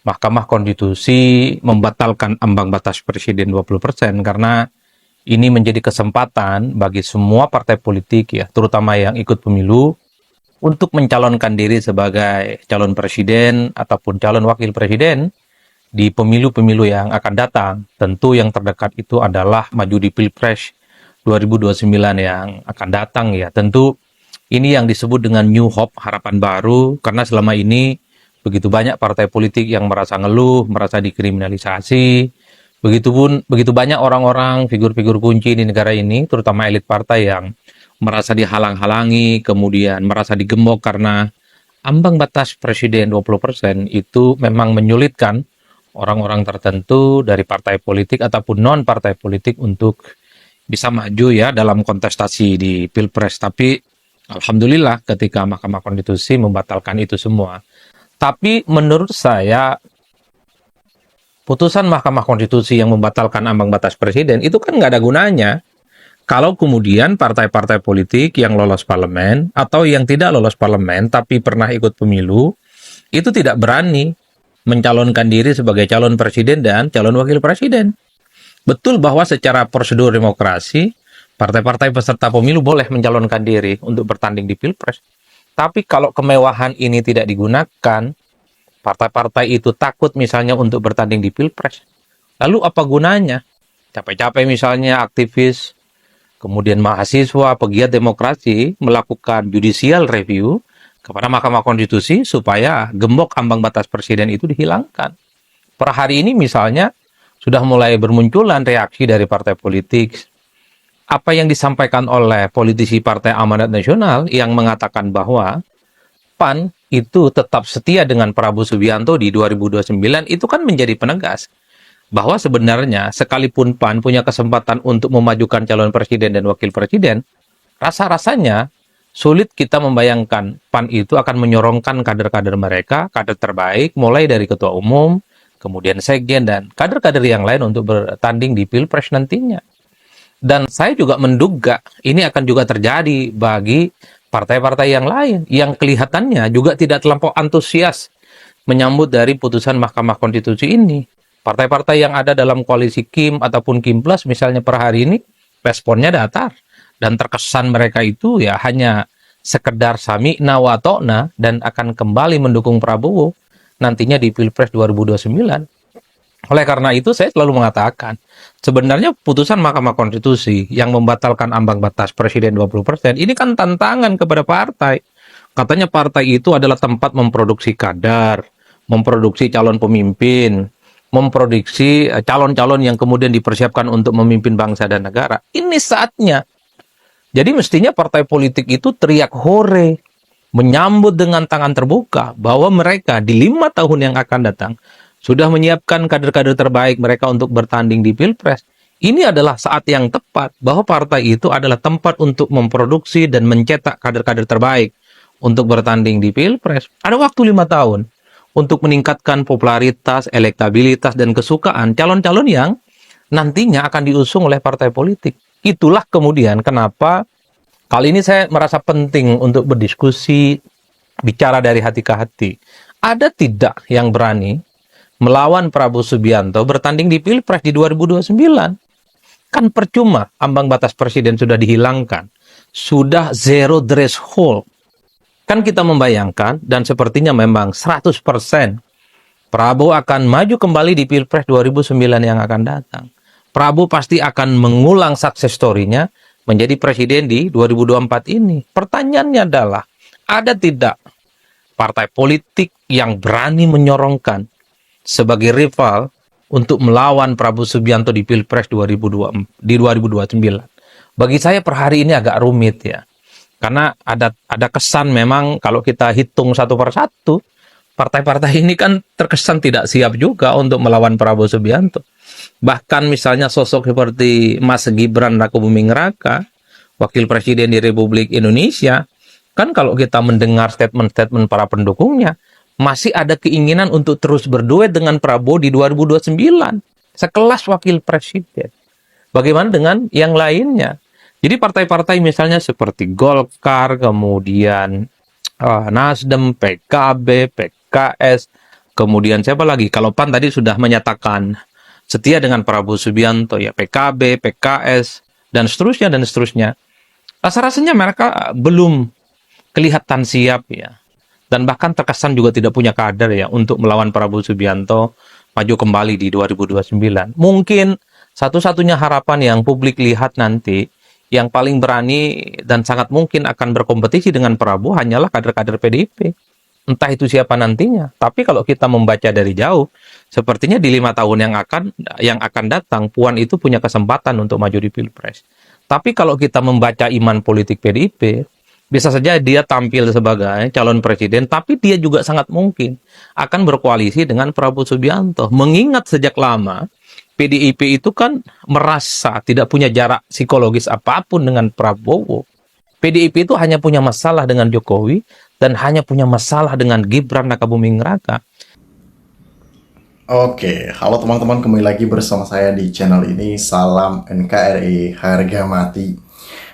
Mahkamah Konstitusi membatalkan ambang batas presiden 20% karena ini menjadi kesempatan bagi semua partai politik ya, terutama yang ikut pemilu untuk mencalonkan diri sebagai calon presiden ataupun calon wakil presiden di pemilu-pemilu yang akan datang. Tentu yang terdekat itu adalah maju di Pilpres 2029 yang akan datang ya. Tentu ini yang disebut dengan New Hope, harapan baru, karena selama ini begitu banyak partai politik yang merasa ngeluh, merasa dikriminalisasi. Begitu banyak orang-orang, figur-figur kunci di negara ini, terutama elit partai yang merasa dihalang-halangi, kemudian merasa digembok karena ambang batas presiden 20% itu memang menyulitkan orang-orang tertentu dari partai politik ataupun non-partai politik untuk bisa maju ya dalam kontestasi di Pilpres. Tapi alhamdulillah ketika Mahkamah Konstitusi membatalkan itu semua. Tapi menurut saya putusan Mahkamah Konstitusi yang membatalkan ambang batas presiden itu kan nggak ada gunanya kalau kemudian partai-partai politik yang lolos parlemen atau yang tidak lolos parlemen tapi pernah ikut pemilu itu tidak berani mencalonkan diri sebagai calon presiden dan calon wakil presiden. Betul bahwa secara prosedur demokrasi partai-partai peserta pemilu boleh mencalonkan diri untuk bertanding di Pilpres. Tapi kalau kemewahan ini tidak digunakan, partai-partai itu takut misalnya untuk bertanding di Pilpres. Lalu apa gunanya? Capek-capek misalnya aktivis, kemudian mahasiswa, pegiat demokrasi melakukan judicial review kepada Mahkamah Konstitusi supaya gembok ambang batas presiden itu dihilangkan. Per hari ini misalnya sudah mulai bermunculan reaksi dari partai politik. Apa yang disampaikan oleh politisi Partai Amanat Nasional yang mengatakan bahwa PAN itu tetap setia dengan Prabowo Subianto di 2029 itu kan menjadi penegas bahwa sebenarnya sekalipun PAN punya kesempatan untuk memajukan calon presiden dan wakil presiden, rasa-rasanya sulit kita membayangkan PAN itu akan menyorongkan kader-kader mereka, kader terbaik, mulai dari ketua umum, kemudian sekjen, dan kader-kader yang lain untuk bertanding di Pilpres nantinya. Dan saya juga menduga ini akan juga terjadi bagi partai-partai yang lain yang kelihatannya juga tidak terlampau antusias menyambut dari putusan Mahkamah Konstitusi ini. Partai-partai yang ada dalam koalisi Kim ataupun Kim Plus misalnya per hari ini responnya datar. Dan terkesan mereka itu ya hanya sekedar sami'na wa ta'na dan akan kembali mendukung Prabowo nantinya di Pilpres 2029. Oleh karena itu saya selalu mengatakan sebenarnya putusan Mahkamah Konstitusi yang membatalkan ambang batas presiden 20% ini kan tantangan kepada partai. Katanya partai itu adalah tempat memproduksi kader, memproduksi calon pemimpin, memproduksi calon-calon yang kemudian dipersiapkan untuk memimpin bangsa dan negara. Ini saatnya. Jadi mestinya partai politik itu teriak hore, menyambut dengan tangan terbuka bahwa mereka di 5 tahun yang akan datang sudah menyiapkan kader-kader terbaik mereka untuk bertanding di Pilpres. Ini adalah saat yang tepat bahwa partai itu adalah tempat untuk memproduksi dan mencetak kader-kader terbaik untuk bertanding di Pilpres. Ada waktu 5 tahun untuk meningkatkan popularitas, elektabilitas, dan kesukaan calon-calon yang nantinya akan diusung oleh partai politik. Itulah kemudian kenapa kali ini saya merasa penting untuk berdiskusi, bicara dari hati ke hati. Ada tidak yang berani melawan Prabowo Subianto bertanding di Pilpres di 2029? Kan percuma ambang batas presiden sudah dihilangkan. Sudah zero threshold. Kan kita membayangkan dan sepertinya memang 100% Prabowo akan maju kembali di Pilpres 2009 yang akan datang. Prabowo pasti akan mengulang success story-nya menjadi presiden di 2024 ini. Pertanyaannya adalah, ada tidak partai politik yang berani menyorongkan sebagai rival untuk melawan Prabowo Subianto di Pilpres 2029. Bagi saya per hari ini agak rumit ya. Karena ada kesan memang kalau kita hitung satu persatu, partai-partai ini kan terkesan tidak siap juga untuk melawan Prabowo Subianto. Bahkan misalnya sosok seperti Mas Gibran Rakabuming Raka, wakil presiden di Republik Indonesia, kan kalau kita mendengar statement-statement para pendukungnya, masih ada keinginan untuk terus berduet dengan Prabowo di 2029. Sekelas wakil presiden. Bagaimana dengan yang lainnya? Jadi partai-partai misalnya seperti Golkar, kemudian Nasdem, PKB, PKS, Kemudian siapa lagi? Kalau PAN tadi sudah menyatakan setia dengan Prabowo Subianto, ya PKB, PKS, dan seterusnya dan seterusnya. Rasa-rasanya mereka belum kelihatan siap ya. Dan bahkan terkesan juga tidak punya kader ya untuk melawan Prabowo Subianto maju kembali di 2029. Mungkin satu-satunya harapan yang publik lihat nanti yang paling berani dan sangat mungkin akan berkompetisi dengan Prabowo hanyalah kader-kader PDIP. Entah itu siapa nantinya. Tapi kalau kita membaca dari jauh, sepertinya di 5 tahun yang akan datang, Puan itu punya kesempatan untuk maju di Pilpres. Tapi kalau kita membaca iman politik PDIP, bisa saja dia tampil sebagai calon presiden, tapi dia juga sangat mungkin akan berkoalisi dengan Prabowo Subianto. Mengingat sejak lama, PDIP itu kan merasa tidak punya jarak psikologis apapun dengan Prabowo. PDIP itu hanya punya masalah dengan Jokowi dan hanya punya masalah dengan Gibran Rakabuming Raka. Oke, halo teman-teman, kembali lagi bersama saya di channel ini. Salam NKRI harga mati.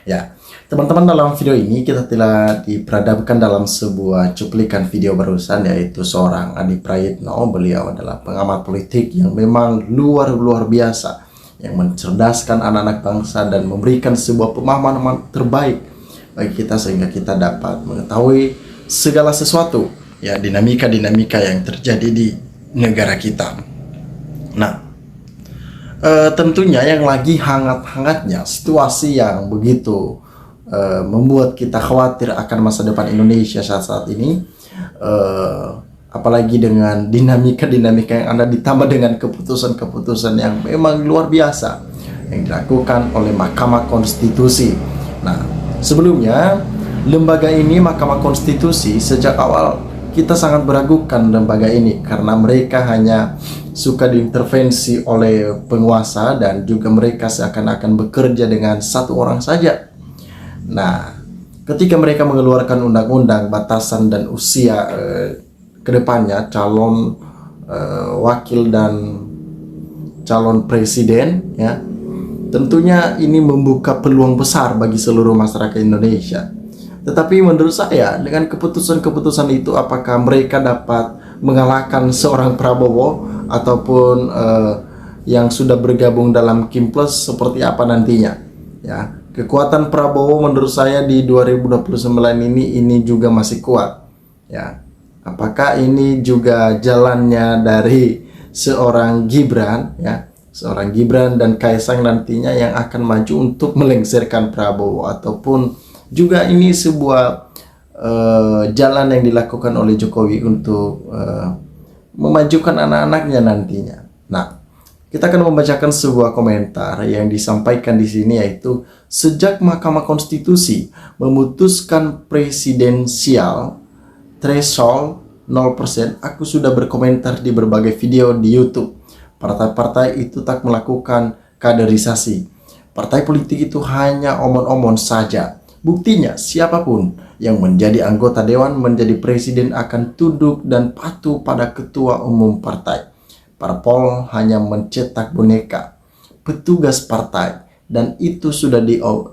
Ya, teman-teman, dalam video ini kita telah diperhadapkan dalam sebuah cuplikan video barusan, yaitu seorang Adi Prayitno. Beliau adalah pengamat politik yang memang luar biasa, yang mencerdaskan anak-anak bangsa dan memberikan sebuah pemahaman terbaik bagi kita sehingga kita dapat mengetahui segala sesuatu, ya, dinamika-dinamika yang terjadi di negara kita. Nah, tentunya yang lagi hangat-hangatnya situasi yang begitu membuat kita khawatir akan masa depan Indonesia saat ini, apalagi dengan dinamika-dinamika yang ada ditambah dengan keputusan-keputusan yang memang luar biasa yang dilakukan oleh Mahkamah Konstitusi. Nah, sebelumnya lembaga ini, Mahkamah Konstitusi, sejak awal kita sangat meragukan lembaga ini karena mereka hanya suka diintervensi oleh penguasa dan juga mereka seakan-akan bekerja dengan satu orang saja. Nah, ketika mereka mengeluarkan undang-undang batasan dan usia kedepannya calon wakil dan calon presiden, ya, tentunya ini membuka peluang besar bagi seluruh masyarakat Indonesia. Tetapi menurut saya, dengan keputusan-keputusan itu, apakah mereka dapat mengalahkan seorang Prabowo ataupun yang sudah bergabung dalam Kim Plus seperti apa nantinya? Ya, kekuatan Prabowo menurut saya di 2029 ini juga masih kuat. Ya, apakah ini juga jalannya dari seorang Gibran, ya, seorang Gibran dan Kaisang nantinya yang akan maju untuk melengsarkan Prabowo, ataupun juga ini sebuah jalan yang dilakukan oleh Jokowi untuk memajukan anak-anaknya nantinya. Nah, kita akan membacakan sebuah komentar yang disampaikan di sini, yaitu sejak Mahkamah Konstitusi memutuskan presidensial threshold 0%, aku sudah berkomentar di berbagai video di YouTube. Partai-partai itu tak melakukan kaderisasi. Partai politik itu hanya omon-omon saja. Buktinya, siapapun yang menjadi anggota dewan, menjadi presiden akan tunduk dan patuh pada ketua umum partai. Parpol hanya mencetak boneka, petugas partai, dan itu sudah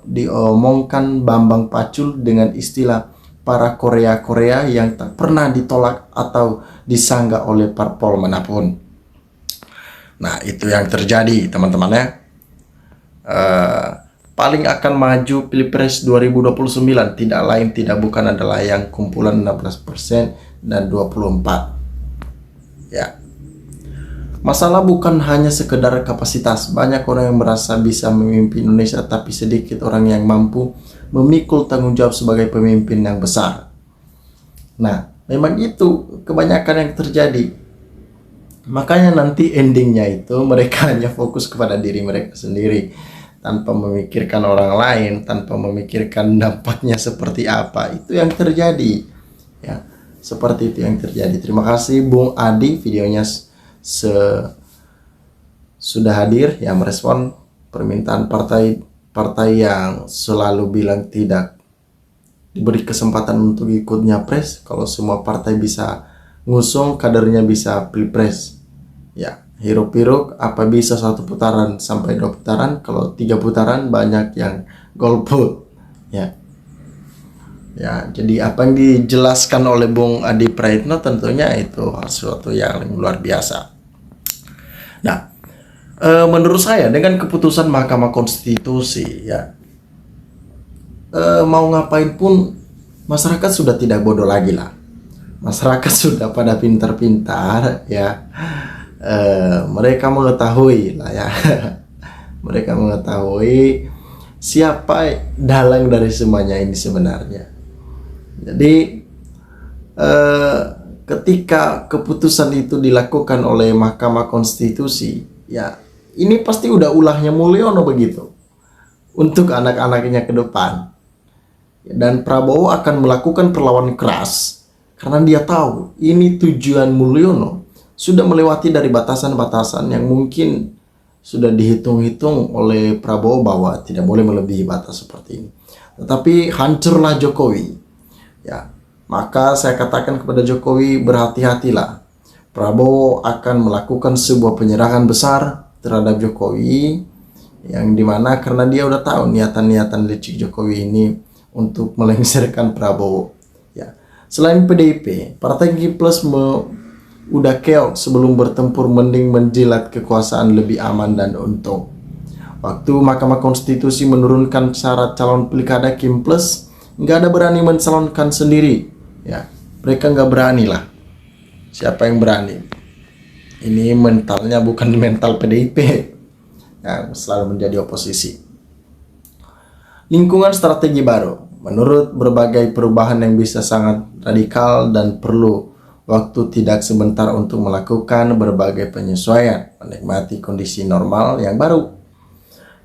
diomongkan Bambang Pacul dengan istilah para Korea-Korea yang tak pernah ditolak atau disanggah oleh parpol manapun. Nah, itu yang terjadi, teman-teman, ya. Paling akan maju Pilpres 2029 tidak lain tidak bukan adalah yang kumpulan 16% dan 24. Ya. Masalah bukan hanya sekedar kapasitas. Banyak orang yang merasa bisa memimpin Indonesia, tapi sedikit orang yang mampu memikul tanggung jawab sebagai pemimpin yang besar. Nah, memang itu kebanyakan yang terjadi. Makanya nanti endingnya itu mereka hanya fokus kepada diri mereka sendiri, tanpa memikirkan orang lain, tanpa memikirkan dampaknya seperti apa. Itu yang terjadi, ya, seperti itu yang terjadi. Terima kasih Bung Adi, videonya sudah hadir, ya, merespon permintaan partai yang selalu bilang tidak diberi kesempatan untuk ikut nyapres. Kalau semua partai bisa ngusung, kadernya bisa pilpres, ya, hiruk-pikuk apa bisa 1 putaran sampai 2 putaran. Kalau 3 putaran banyak yang golput, ya. Ya, jadi apa yang dijelaskan oleh Bung Adi Praitno tentunya itu sesuatu yang luar biasa. Nah, menurut saya dengan keputusan Mahkamah Konstitusi ya, mau ngapain pun masyarakat sudah tidak bodoh lagi lah. Masyarakat sudah pada pintar-pintar ya. Mereka mengetahui lah ya. Mereka mengetahui siapa dalang dari semuanya ini sebenarnya. Jadi ketika keputusan itu dilakukan oleh Mahkamah Konstitusi, ya ini pasti udah ulahnya Mulyono begitu untuk anak-anaknya ke depan. Dan Prabowo akan melakukan perlawanan keras karena dia tahu ini tujuan Mulyono sudah melewati dari batasan-batasan yang mungkin sudah dihitung-hitung oleh Prabowo bahwa tidak boleh melebihi batas seperti ini. Tetapi hancurlah Jokowi. Ya, maka saya katakan kepada Jokowi, berhati-hatilah. Prabowo akan melakukan sebuah penyerangan besar terhadap Jokowi, yang dimana karena dia udah tahu niatan-niatan licik Jokowi ini untuk melengsarkan Prabowo. Ya, selain PDIP, Partai G+ udah keok sebelum bertempur, mending menjilat kekuasaan lebih aman dan untung. Waktu Mahkamah Konstitusi menurunkan syarat calon pilkada, Kim Plus nggak ada berani mencalonkan sendiri. Ya, mereka nggak berani lah. Siapa yang berani? Ini mentalnya bukan mental PDIP yang selalu menjadi oposisi. Lingkungan strategi baru. Menurut berbagai perubahan yang bisa sangat radikal dan perlu waktu tidak sebentar untuk melakukan berbagai penyesuaian, menikmati kondisi normal yang baru.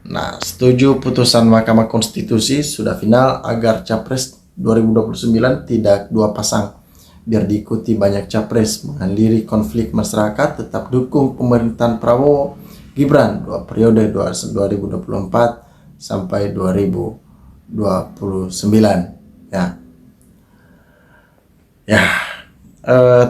Nah, setuju putusan Mahkamah Konstitusi sudah final agar Capres 2029 tidak dua pasang, biar diikuti banyak capres, mengakhiri konflik masyarakat, tetap dukung pemerintahan Prabowo Gibran 2 periode 2024 sampai 2029 ya. Ya,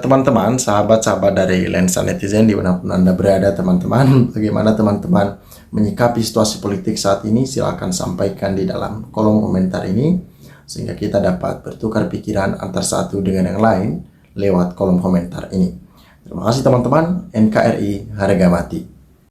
teman-teman, sahabat-sahabat dari Lensa Netizen dimanapun Anda berada, teman-teman, bagaimana teman-teman menyikapi situasi politik saat ini? Silakan sampaikan di dalam kolom komentar ini sehingga kita dapat bertukar pikiran antar satu dengan yang lain lewat kolom komentar ini. Terima kasih teman-teman. NKRI harga mati.